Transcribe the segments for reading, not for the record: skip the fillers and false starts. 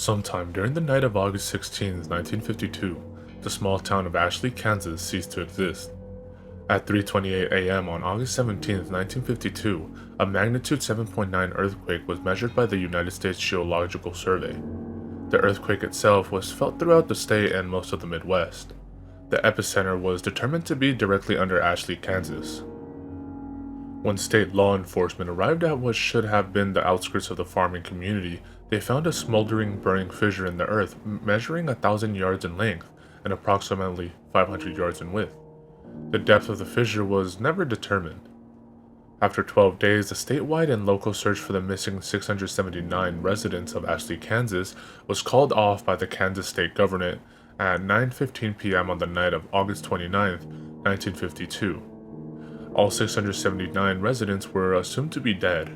Sometime during the night of August 16, 1952, the small town of Ashley, Kansas ceased to exist. At 3:28 a.m. on August 17, 1952, a magnitude 7.9 earthquake was measured by the United States Geological Survey. The earthquake itself was felt throughout the state and most of the Midwest. The epicenter was determined to be directly under Ashley, Kansas. When state law enforcement arrived at what should have been the outskirts of the farming community, they found a smoldering, burning fissure in the earth measuring 1,000 yards in length and approximately 500 yards in width. The depth of the fissure was never determined. After 12 days, the statewide and local search for the missing 679 residents of Ashley, Kansas was called off by the Kansas state government at 9:15 p.m. on the night of August 29, 1952. All 679 residents were assumed to be dead.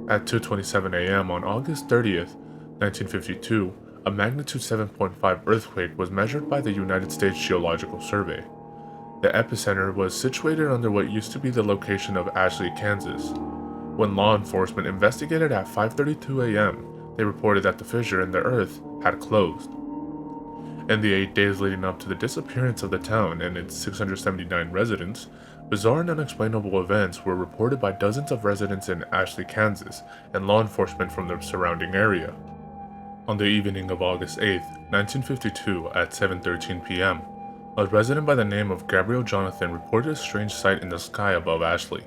At 2:27 a.m. on August 30th, 1952, a magnitude 7.5 earthquake was measured by the United States Geological Survey. The epicenter was situated under what used to be the location of Ashley, Kansas. When law enforcement investigated at 5:32 a.m., they reported that the fissure in the earth had closed. In the 8 days leading up to the disappearance of the town and its 679 residents, bizarre and unexplainable events were reported by dozens of residents in Ashley, Kansas, and law enforcement from the surrounding area. On the evening of August 8, 1952, at 7:13 p.m., a resident by the name of Gabriel Jonathan reported a strange sight in the sky above Ashley.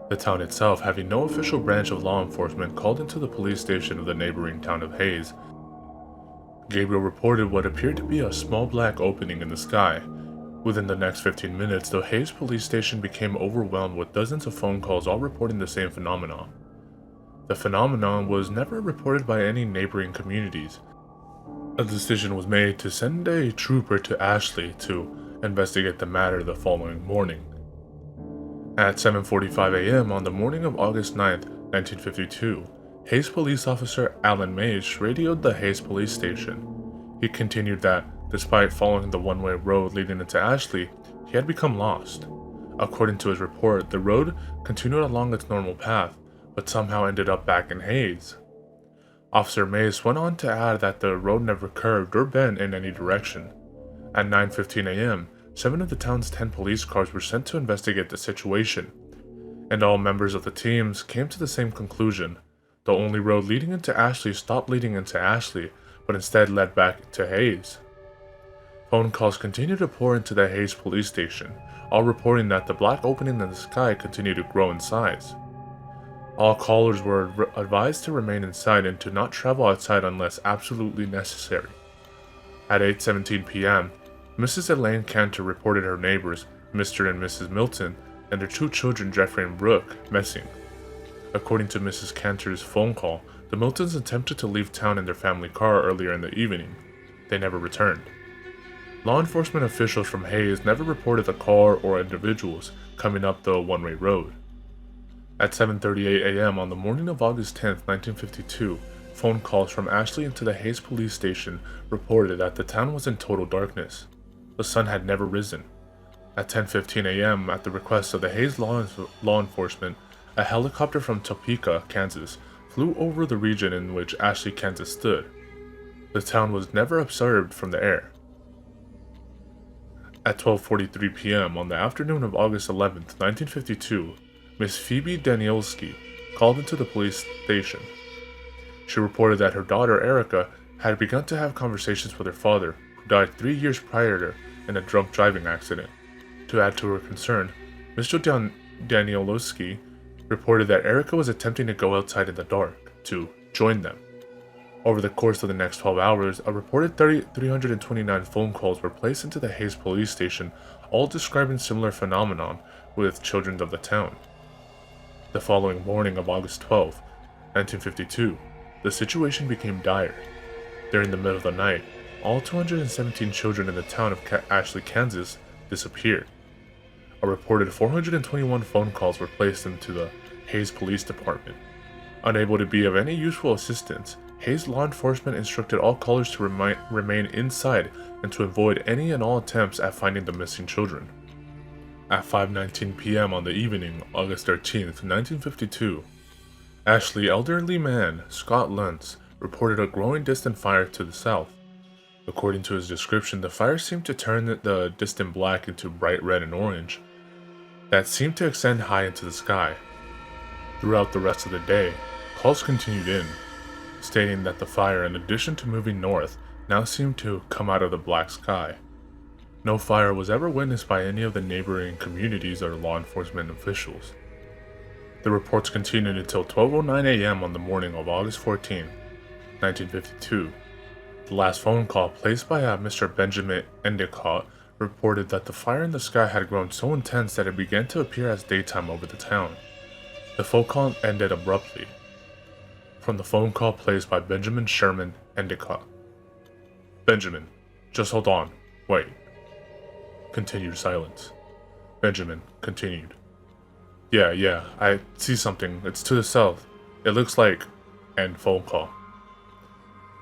The town itself, having no official branch of law enforcement, called into the police station of the neighboring town of Hayes. Gabriel reported what appeared to be a small black opening in the sky. Within the next 15 minutes, the Hayes police station became overwhelmed with dozens of phone calls all reporting the same phenomenon. The phenomenon was never reported by any neighboring communities. A decision was made to send a trooper to Ashley to investigate the matter the following morning. At 7:45 a.m. on the morning of August 9, 1952, Hayes police officer Alan Mays radioed the Hayes police station. He continued that, despite following the one-way road leading into Ashley, he had become lost. According to his report, the road continued along its normal path, but somehow ended up back in Hayes. Officer Mays went on to add that the road never curved or bent in any direction. At 9:15 a.m., 7 of the town's 10 police cars were sent to investigate the situation, and all members of the teams came to the same conclusion. The only road leading into Ashley stopped leading into Ashley, but instead led back to Hayes. Phone calls continued to pour into the Hayes police station, all reporting that the black opening in the sky continued to grow in size. All callers were advised to remain inside and to not travel outside unless absolutely necessary. At 8:17 p.m., Mrs. Elaine Cantor reported her neighbors, Mr. and Mrs. Milton, and their 2 children, Jeffrey and Brooke, missing. According to Mrs. Cantor's phone call, the Miltons attempted to leave town in their family car earlier in the evening. They never returned. Law enforcement officials from Hayes never reported the car or individuals coming up the one-way road. At 7:38 a.m. on the morning of August 10, 1952, phone calls from Ashley into the Hayes police station reported that the town was in total darkness. The sun had never risen. At 10:15 a.m., at the request of the Hayes law enforcement, a helicopter from Topeka, Kansas, flew over the region in which Ashley, Kansas stood. The town was never observed from the air. At 12:43 p.m. on the afternoon of August 11, 1952, Miss Phoebe Danielski called into the police station. She reported that her daughter Erica had begun to have conversations with her father, who died 3 years prior in a drunk driving accident. To add to her concern, Mr. Danielowski reported that Erica was attempting to go outside in the dark to join them. Over the course of the next 12 hours, a reported 329 phone calls were placed into the Hayes police station, all describing similar phenomenon with children of the town. The following morning of August 12, 1952, the situation became dire. During the middle of the night, all 217 children in the town of Ashley, Kansas, disappeared. A reported 421 phone calls were placed into the Hayes Police Department. Unable to be of any useful assistance, Hayes law enforcement instructed all callers to remain inside and to avoid any and all attempts at finding the missing children. At 5:19 p.m. on the evening, August 13, 1952, Ashley elderly man Scott Luntz reported a growing distant fire to the south. According to his description, the fire seemed to turn the distant black into bright red and orange that seemed to extend high into the sky. Throughout the rest of the day, calls continued in, stating that the fire, in addition to moving north, now seemed to come out of the black sky. No fire was ever witnessed by any of the neighboring communities or law enforcement officials. The reports continued until 12:09 a.m. on the morning of August 14, 1952. The last phone call placed by Mr. Benjamin Endicott reported that the fire in the sky had grown so intense that it began to appear as daytime over the town. The phone call ended abruptly. From the phone call placed by Benjamin Sherman Endicott. Benjamin, just hold on. Wait. Continued silence. Benjamin continued. Yeah, I see something. It's to the south. It looks like... End phone call.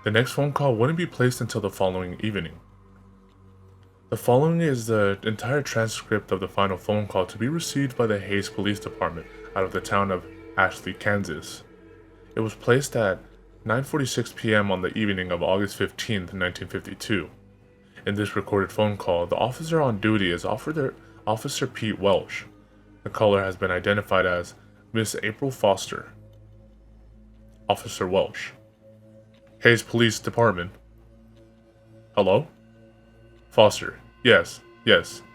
The next phone call wouldn't be placed until the following evening. The following is the entire transcript of the final phone call to be received by the Hays Police Department out of the town of Ashley, Kansas. It was placed at 9:46 p.m. on the evening of August 15, 1952. In this recorded phone call, the officer on duty is Officer Pete Welsh. The caller has been identified as Miss April Foster. Officer Welsh. Hays Police Department. Hello? Foster. Yes.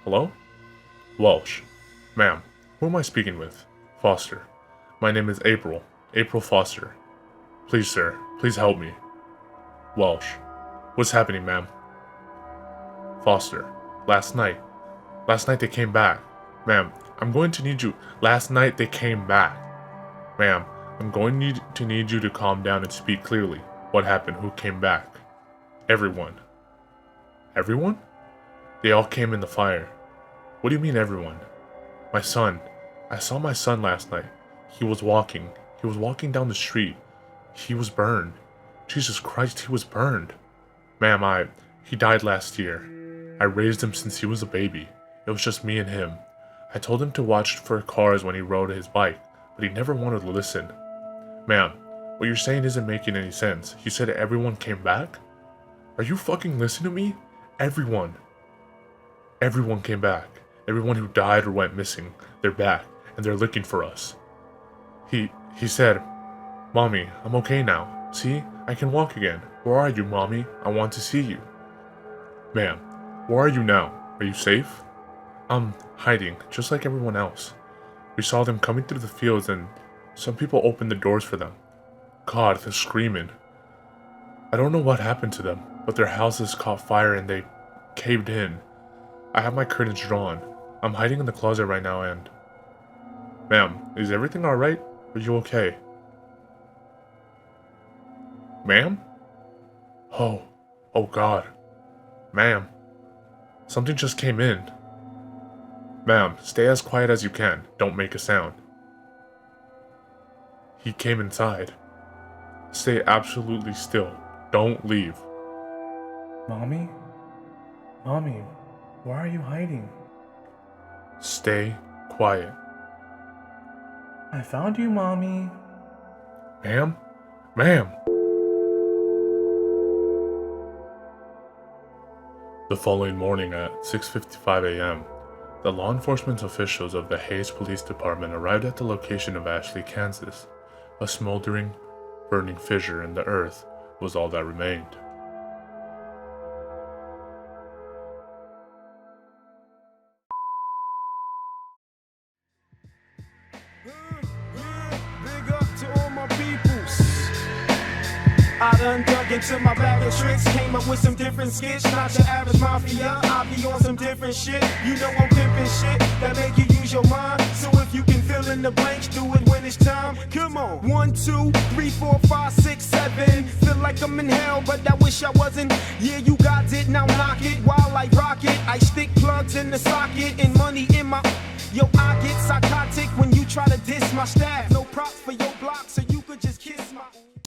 Hello? Welsh. Ma'am, who am I speaking with? Foster. My name is April Foster. Please, sir, please help me. Welsh. What's happening, ma'am? Foster. Last night they came back. Ma'am, I'm going to need you. Last night they came back. Ma'am, I'm going to need you to calm down and speak clearly. What happened? Who came back? Everyone. Everyone? They all came in the fire. What do you mean everyone? My son. I saw my son last night. He was walking down the street. He was burned. Jesus Christ, he was burned. Ma'am, he died last year. I raised him since he was a baby. It was just me and him. I told him to watch for cars when he rode his bike, but he never wanted to listen. Ma'am, what you're saying isn't making any sense. You said everyone came back? Are you fucking listening to me? Everyone. Everyone came back. Everyone who died or went missing, they're back, and they're looking for us. He said, Mommy, I'm okay now. See, I can walk again. Where are you, Mommy? I want to see you. Ma'am, where are you now? Are you safe? I'm hiding, just like everyone else. We saw them coming through the fields and some people opened the doors for them. God, they're screaming. I don't know what happened to them, but their houses caught fire and they caved in. I have my curtains drawn. I'm hiding in the closet right now and... Ma'am, is everything alright? Are you okay? Ma'am? Oh God. Ma'am, something just came in. Ma'am, stay as quiet as you can. Don't make a sound. He came inside. Stay absolutely still. Don't leave. Mommy? Mommy, why are you hiding? Stay quiet. I found you, Mommy. Ma'am? Ma'am! The following morning at 6:55 a.m., the law enforcement officials of the Hays Police Department arrived at the location of Ashley, Kansas. A smoldering, burning fissure in the earth was all that remained. Big up to all my peoples. I done dug into my bag of tricks, came up with some different skits. Not your average mafia, I be on some different shit. You know I'm pimping shit that make you use your mind. So if you can fill in the blanks, do it when it's time. Come on. 1, 2, 3, 4, 5, 6, 7. Feel like I'm in hell, but I wish I wasn't. Yeah, you got it, now knock it while I rock it. I stick plugs in the socket and money in my... Yo, I get psychotic when you try to diss my staff. No props for your block, so you could just kiss my...